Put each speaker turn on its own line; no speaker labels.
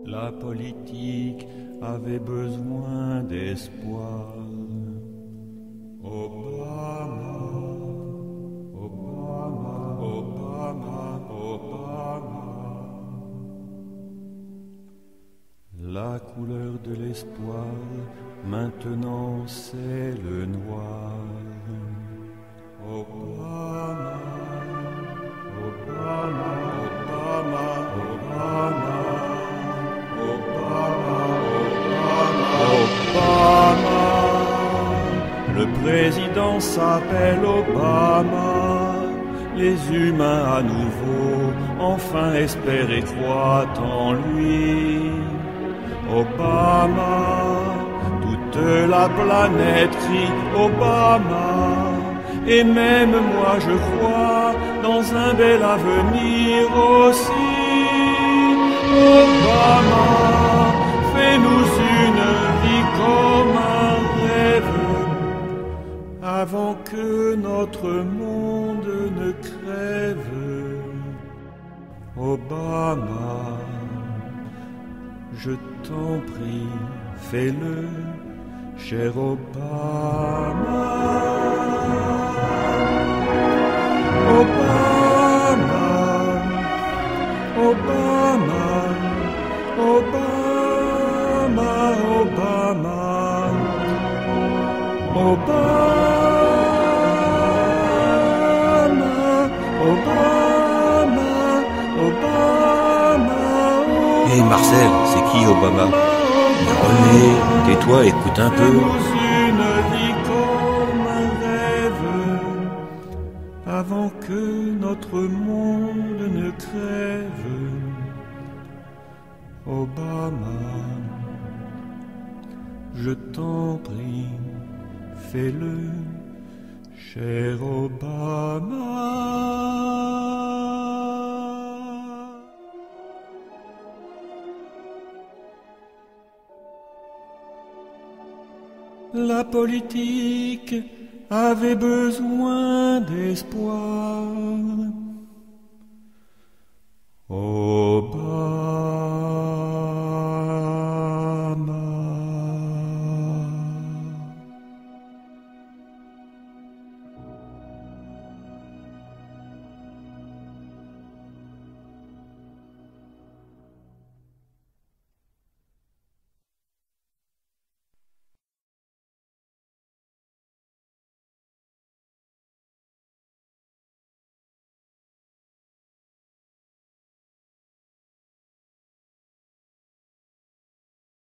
La politique avait besoin d'espoir. Obama, Obama, Obama, Obama. La couleur de l'espoir, maintenant c'est le noir. Obama, Obama, Obama, Obama, Obama, Obama. Le président s'appelle Obama. Les humains à nouveau, enfin espèrent et croient en lui. Obama, toute la planète crie Obama. Et même moi je crois dans un bel avenir aussi. Obama, fais-nous une vie comme un rêve, avant que notre monde ne crève. Obama, je t'en prie, fais-le, cher Obama. Obama, Obama, Obama, Obama, Obama, Obama, Obama.
Hé Marcel, c'est qui Obama? Mais René, tais-toi, écoute un peu.
Une vie comme un rêve, avant que notre monde ne crève. Obama, je t'en prie, fais-le, cher Obama. La politique avait besoin d'espoir.